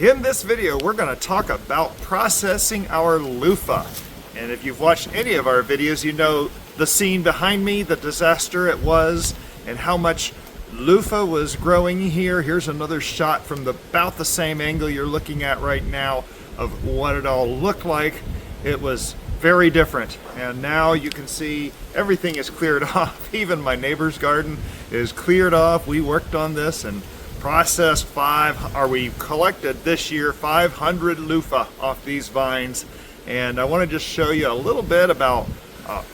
In this video, we're going to talk about processing our loofah. And if you've watched any of our videos, you know the scene behind me, the disaster it was, and how much loofah was growing here. Here's another shot from about the same angle you're looking at right now of what it all looked like. It was very different, and now you can see everything is cleared off. Even my neighbor's garden is cleared off. We worked on this and processed we collected this year 500 loofah off these vines. And I want to just show you a little bit about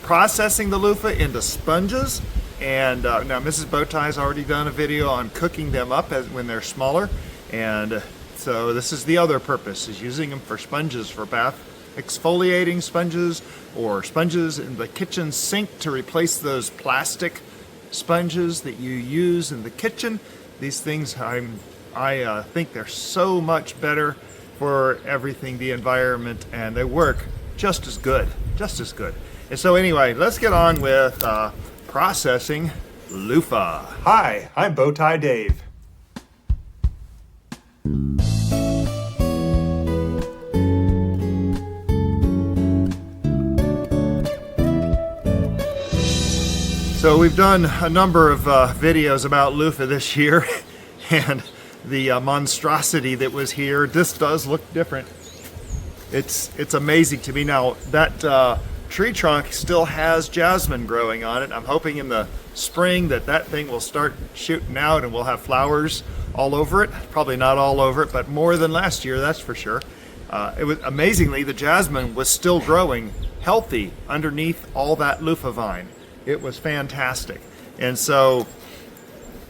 processing the loofah into sponges. And now Mrs. Bowtie's already done a video on cooking them up when they're smaller. And so this is the other purpose, is using them for sponges, for bath exfoliating sponges, or sponges in the kitchen sink to replace those plastic sponges that you use in the kitchen. These things, I think they're so much better for everything, the environment, and they work just as good. And so anyway, let's get on with processing loofah. Hi, I'm Bowtie Dave. So we've done a number of videos about loofah this year, and the monstrosity that was here. This does look different. It's amazing to me. Now that tree trunk still has jasmine growing on it. I'm hoping in the spring that thing will start shooting out and we'll have flowers all over it. Probably not all over it, but more than last year, that's for sure. It was amazingly, the jasmine was still growing healthy underneath all that loofah vine. It was fantastic. And so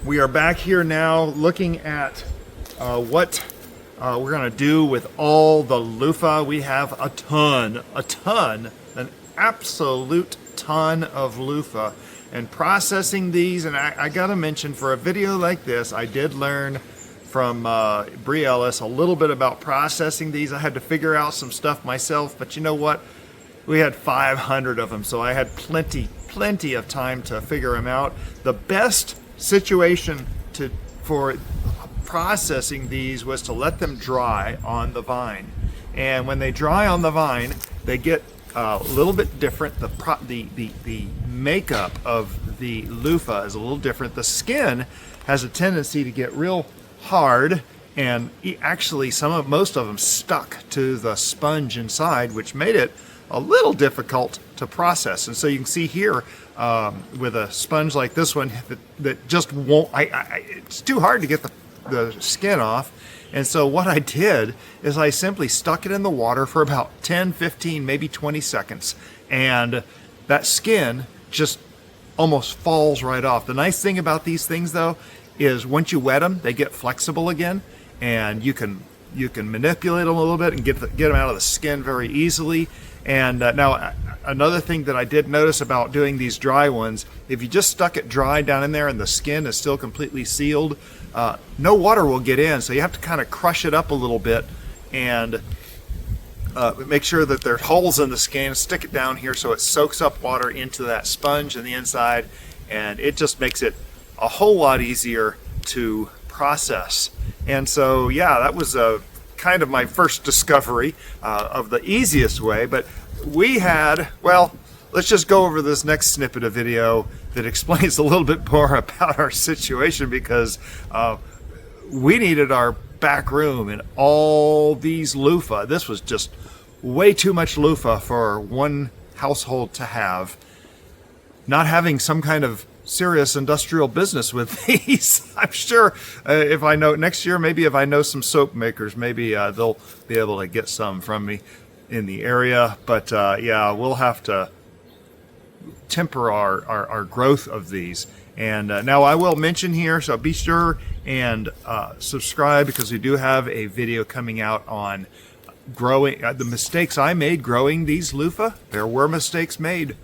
we are back here now looking at what we're going to do with all the loofah. We have a ton, an absolute ton of loofah. And processing these, and I got to mention, for a video like this, I did learn from Bree Ellis a little bit about processing these. I had to figure out some stuff myself, but you know what? We had 500 of them, so I had plenty of time to figure them out. The best situation for processing these was to let them dry on the vine. And when they dry on the vine, they get a little bit different. The makeup of the loofah is a little different. The skin has a tendency to get real hard, and actually most of them stuck to the sponge inside, which made it a little difficult to process. And so you can see here with a sponge like this one that just won't, it's too hard to get the skin off. And so what I did is I simply stuck it in the water for about 10, 15, maybe 20 seconds. And that skin just almost falls right off. The nice thing about these things, though, is once you wet them, they get flexible again, and you can manipulate them a little bit and get them out of the skin very easily. And now another thing that I did notice about doing these dry ones, if you just stuck it dry down in there and the skin is still completely sealed, no water will get in. So you have to kind of crush it up a little bit and make sure that there are holes in the skin. Stick it down here so it soaks up water into that sponge on the inside, and it just makes it a whole lot easier to process. And so yeah, that was kind of my first discovery of the easiest way. But we had, well, let's just go over this next snippet of video that explains a little bit more about our situation, because we needed our back room and all these loofah. This was just way too much loofah for one household to have. Not having some kind of serious industrial business with these. I'm sure if I know next year, maybe if I know some soap makers, maybe they'll be able to get some from me in the area. But yeah, we'll have to temper our growth of these. And now I will mention here, so be sure and subscribe, because we do have a video coming out on growing the mistakes I made growing these loofah. There were mistakes made.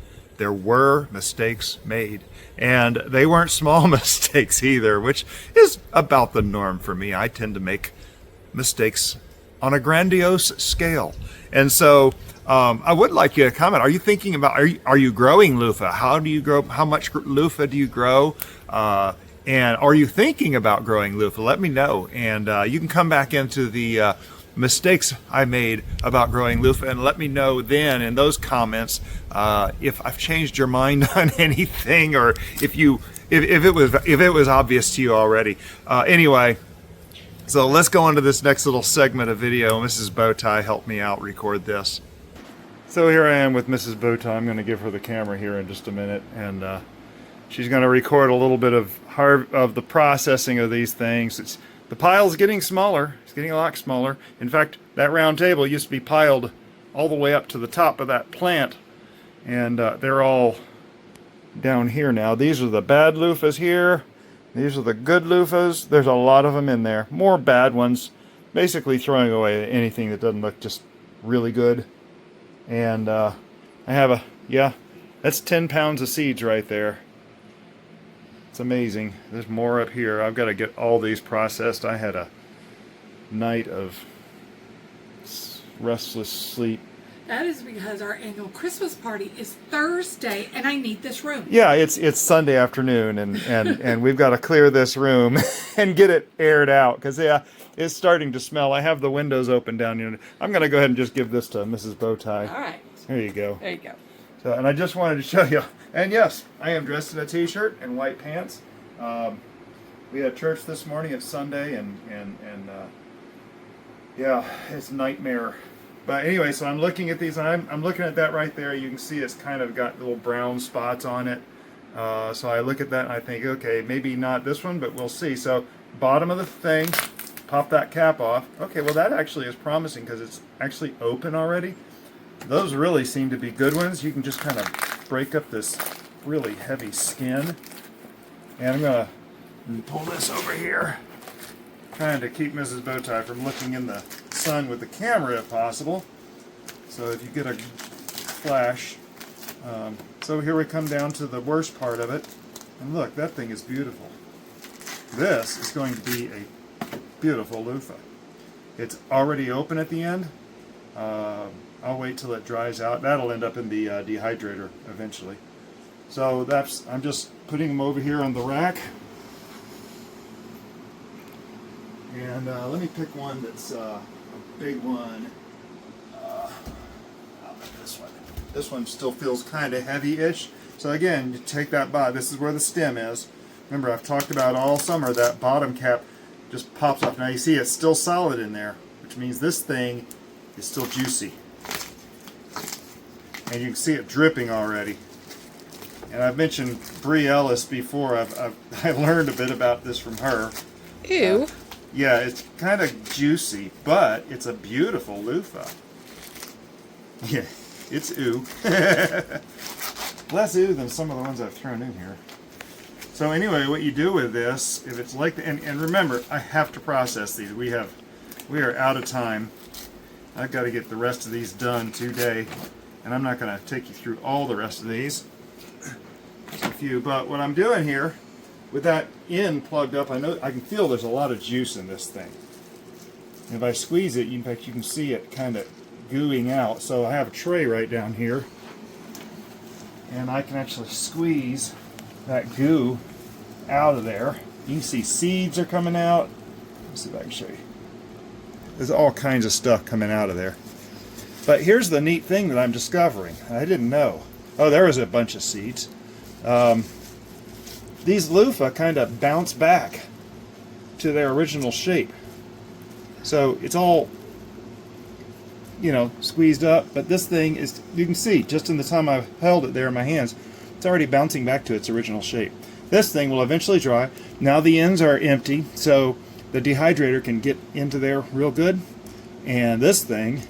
And they weren't small mistakes either, which is about the norm for me. I tend to make mistakes on a grandiose scale. And so I would like you to comment. Are you thinking about, are you growing loofah? How do you grow? How much loofah do you grow? And are you thinking about growing loofah? Let me know. And you can come back into the mistakes I made about growing loofah and let me know then in those comments if I've changed your mind on anything, or if it was obvious to you already. Anyway, so let's go on to this next little segment of video. Mrs. Bowtie helped me out record this. So here I am with Mrs. Bowtie. I'm going to give her the camera here in just a minute, and she's going to record a little bit of the processing of these things. The pile's getting smaller. It's getting a lot smaller. In fact, that round table used to be piled all the way up to the top of that plant, and they're all down here now. These are the bad loofahs here. These are the good loofahs. There's a lot of them in there. More bad ones. Basically throwing away anything that doesn't look just really good. And I have that's 10 pounds of seeds right there. It's amazing. There's more up here. I've got to get all these processed. I had a night of restless sleep. That is because our annual Christmas party is Thursday, and I need this room. Yeah, it's Sunday afternoon, and we've got to clear this room and get it aired out, because it's starting to smell. I have the windows open down here. I'm going to go ahead and just give this to Mrs. Bowtie. All right. There you go. There you go. So, and I just wanted to show you, and yes, I am dressed in a t-shirt and white pants. We had church this morning. It's Sunday, and yeah, it's a nightmare. But anyway, so I'm looking at these, and I'm looking at that right there. You can see it's kind of got little brown spots on it. So I look at that and I think, okay, maybe not this one, but we'll see. So bottom of the thing, pop that cap off. Okay, well that actually is promising because it's actually open already. Those really seem to be good ones. You can just kind of break up this really heavy skin. And I'm going to pull this over here, trying to keep Mrs. Bowtie from looking in the sun with the camera if possible. So if you get a flash. So here we come down to the worst part of it. And look, that thing is beautiful. This is going to be a beautiful loofah. It's already open at the end. I'll wait till it dries out. That'll end up in the dehydrator eventually. So I'm just putting them over here on the rack. And let me pick one that's a big one. I'll pick this one. This one still feels kind of heavy-ish. So again, you take that bottom. This is where the stem is. Remember, I've talked about all summer that bottom cap just pops off. Now you see it's still solid in there, which means this thing is still juicy. And you can see it dripping already. And I've mentioned Brie Ellis before. I learned a bit about this from her. Ew. Yeah, it's kind of juicy, but it's a beautiful loofah. Yeah, it's ooh. Less ooh than some of the ones I've thrown in here. So anyway, what you do with this, if it's like, and remember, I have to process these. We are out of time. I've got to get the rest of these done today, and I'm not going to take you through all the rest of these. Just a few, but what I'm doing here, with that end plugged up, I can feel there's a lot of juice in this thing. And if I squeeze it, in fact, you can see it kind of gooing out. So I have a tray right down here, and I can actually squeeze that goo out of there. You can see seeds are coming out. Let's see if I can show you. There's all kinds of stuff coming out of there. But here's the neat thing that I'm discovering. I didn't know. Oh, there was a bunch of seeds. These loofah kind of bounce back to their original shape. So it's all, squeezed up, but this thing is, you can see, just in the time I've held it there in my hands, it's already bouncing back to its original shape. This thing will eventually dry. Now the ends are empty, so the dehydrator can get into there real good. And this thing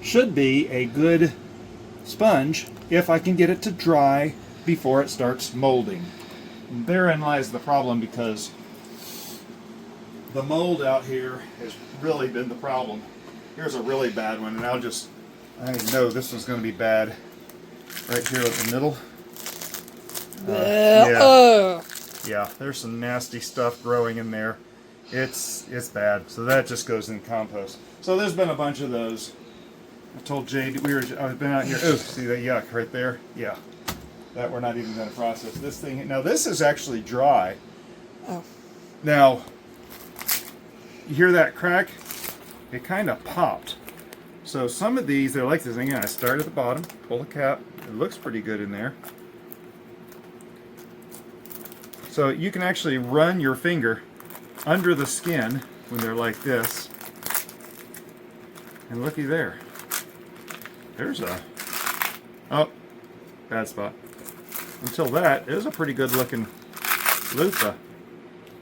should be a good sponge if I can get it to dry before it starts molding. And therein lies the problem, because the mold out here has really been the problem. Here's a really bad one, and I know this one's going to be bad right here in the middle. Yeah, there's some nasty stuff growing in there. It's bad. So that just goes in compost. So there's been a bunch of those. I told Jade I've been out here. Oh, see that yuck right there? Yeah. That we're not even going to process this thing. Now this is actually dry. Oh. Now, you hear that crack? It kind of popped. So some of these, they're like this. Again, I start at the bottom, pull the cap. It looks pretty good in there. So you can actually run your finger under the skin when they're like this. And looky there. There's a... Oh, bad spot. Until that, it was a pretty good looking loofah.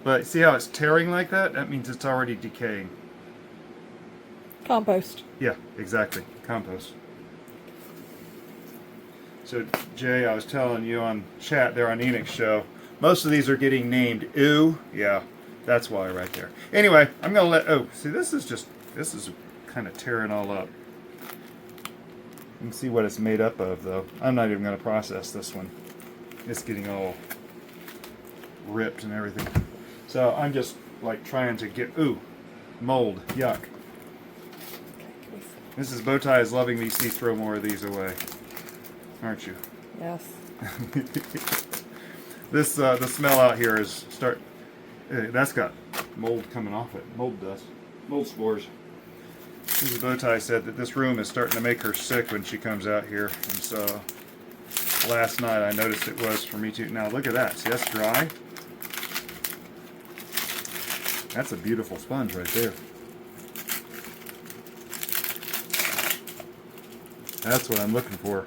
But see how it's tearing like that? That means it's already decaying. Compost. Yeah, exactly. Compost. So, Jay, I was telling you on chat there on Enoch's show, most of these are getting named Ooh. Yeah, that's why right there. Anyway, I'm going to let... Oh, see, this is kind of tearing all up. You can see what it's made up of, though. I'm not even going to process this one. It's getting all ripped and everything. So I'm just like trying to get... Ooh, mold. Yuck. Mrs. Bowtie is loving me. See, throw more of these away. Aren't you? Yes. This the smell out here is that's got mold coming off it. Mold dust. Mold spores. Mrs. Bowtie said that this room is starting to make her sick when she comes out here. And so last night I noticed it was for me too. Now look at that. See, that's dry. That's a beautiful sponge right there. That's what I'm looking for.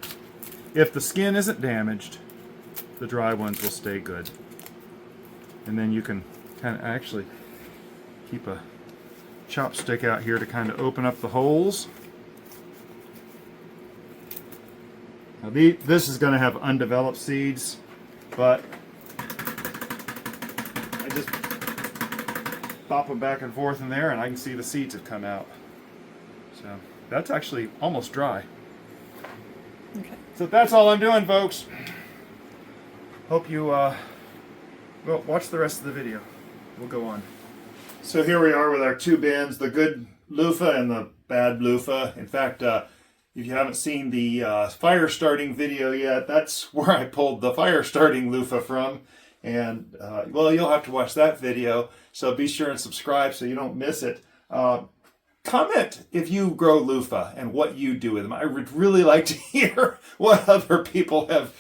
If the skin isn't damaged, the dry ones will stay good. And then you can kind of actually keep a chopstick out here to kind of open up the holes. Now this is going to have undeveloped seeds, but I just pop them back and forth in there and I can see the seeds have come out. So that's actually almost dry. Okay. So that's all I'm doing, folks. Hope you well, watch the rest of the video. We'll go on. So here we are with our two bins, the good loofah and the bad loofah. In fact, if you haven't seen the fire starting video yet, that's where I pulled the fire starting loofah from. And well, you'll have to watch that video. So be sure and subscribe so you don't miss it. Comment if you grow loofah and what you do with them. I would really like to hear what other people have,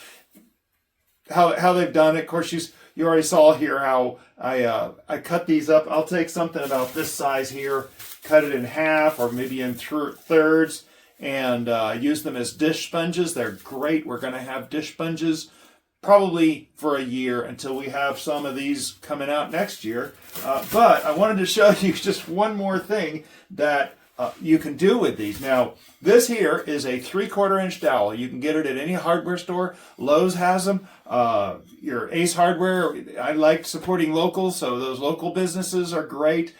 how they've done it. Of course, you already saw here how I cut these up. I'll take something about this size here, cut it in half or maybe in thirds, and use them as dish sponges. They're great. We're going to have dish sponges probably for a year until we have some of these coming out next year. But I wanted to show you just one more thing that you can do with these. Now, this here is a 3/4 inch dowel. You can get it at any hardware store. Lowe's has them. Your Ace Hardware, I like supporting local, so those local businesses are great.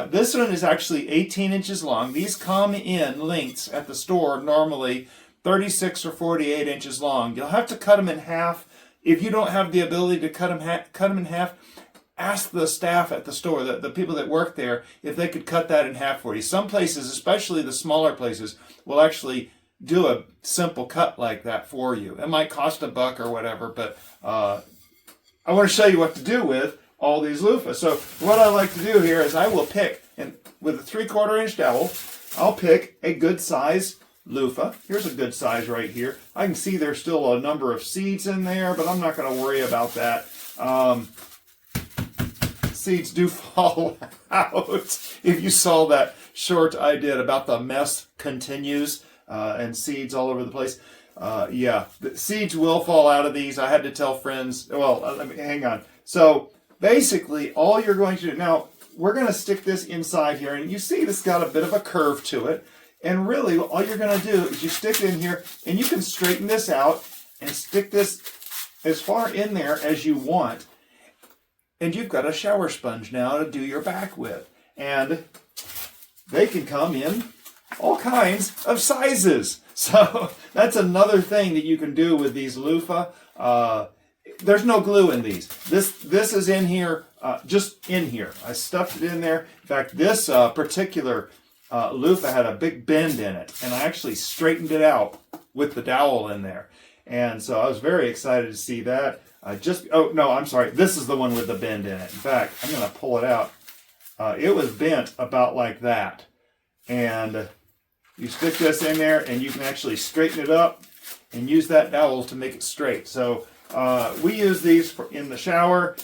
This one is actually 18 inches long. These come in lengths at the store normally 36 or 48 inches long. You'll have to cut them in half. If you don't have the ability to cut them in half, ask the staff at the store, the people that work there, if they could cut that in half for you. Some places, especially the smaller places, will actually do a simple cut like that for you. It might cost $1 or whatever, but I want to show you what to do with all these loofahs. So what I like to do here is I will pick, and with a 3/4 inch dowel, I'll pick a good size loofah. Here's a good size right here. I can see there's still a number of seeds in there, but I'm not going to worry about that. Seeds do fall out. If you saw that short I did about the mess continues and seeds all over the place, yeah, the seeds will fall out of these. I had to tell friends, well, let me, hang on. So basically all you're going to do, now we're going to stick this inside here, and you see this got a bit of a curve to it. And really, all you're going to do is you stick it in here, and you can straighten this out and stick this as far in there as you want. And you've got a shower sponge now to do your back with. And they can come in all kinds of sizes. So that's another thing that you can do with these loofah. There's no glue in these. This is in here, just in here. I stuffed it in there. In fact, this particular loofah had a big bend in it, and I actually straightened it out with the dowel in there. And so I was very excited to see that. Oh no, I'm sorry. This is the one with the bend in it. In fact, I'm going to pull it out. It was bent about like that. And you stick this in there and you can actually straighten it up and use that dowel to make it straight. So we use these in the shower.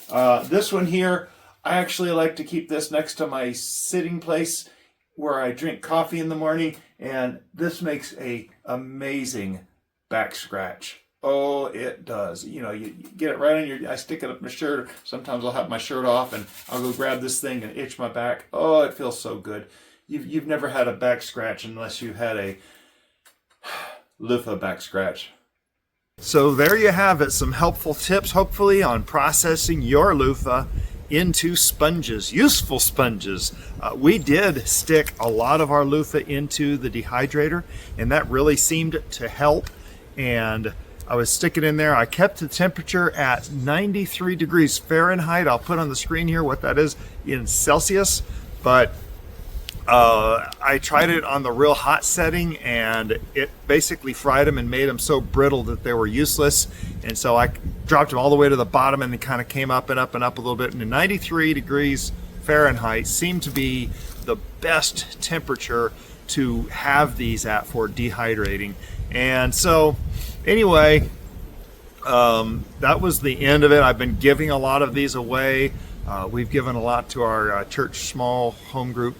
This one here, I actually like to keep this next to my sitting place where I drink coffee in the morning. And this makes a amazing back scratch. Oh, it does. You know, you get it right on your, I stick it up my shirt. Sometimes I'll have my shirt off and I'll go grab this thing and itch my back. Oh, it feels so good. You've never had a back scratch unless you had a Loofah back scratch. So there you have it. Some helpful tips, hopefully, on processing your loofah into sponges, useful sponges. We did stick a lot of our loofah into the dehydrator, and that really seemed to help. And I was sticking in there. I kept the temperature at 93 degrees Fahrenheit. I'll put on the screen here what that is in Celsius, but I tried it on the real hot setting and it basically fried them and made them so brittle that they were useless. And so I dropped them all the way to the bottom and they kind of came up and up and up a little bit. And 93 degrees Fahrenheit seemed to be the best temperature to have these at for dehydrating. And so anyway, that was the end of it. I've been giving a lot of these away. We've given a lot to our church small home group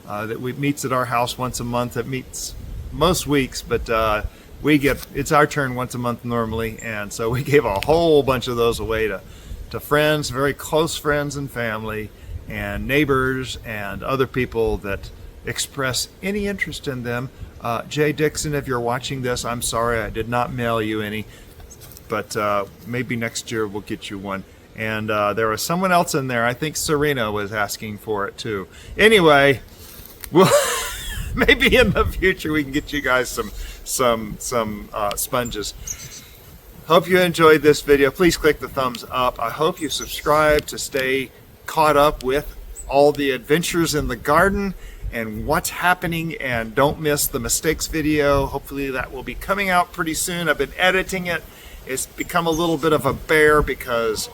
that meets at our house once a month. It meets most weeks, but it's our turn once a month normally, and so we gave a whole bunch of those away to friends, very close friends and family, and neighbors and other people that express any interest in them. Jay Dixon, if you're watching this, I'm sorry I did not mail you any, but maybe next year we'll get you one. And there was someone else in there. I think Serena was asking for it too. Anyway, well, maybe in the future we can get you guys some sponges. Hope you enjoyed this video. Please click the thumbs up. I hope you subscribe to stay caught up with all the adventures in the garden and what's happening, and don't miss the mistakes video. Hopefully that will be coming out pretty soon. I've been editing it. It's become a little bit of a bear because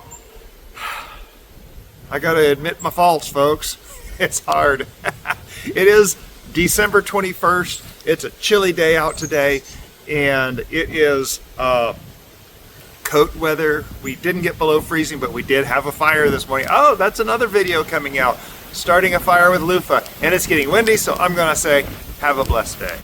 I gotta admit my faults, folks. It's hard. It is December 21st. It's a chilly day out today, and it is coat weather. We didn't get below freezing, but we did have a fire this morning. Oh, that's another video coming out. Starting a fire with Loofah, and it's getting windy, so I'm gonna say have a blessed day.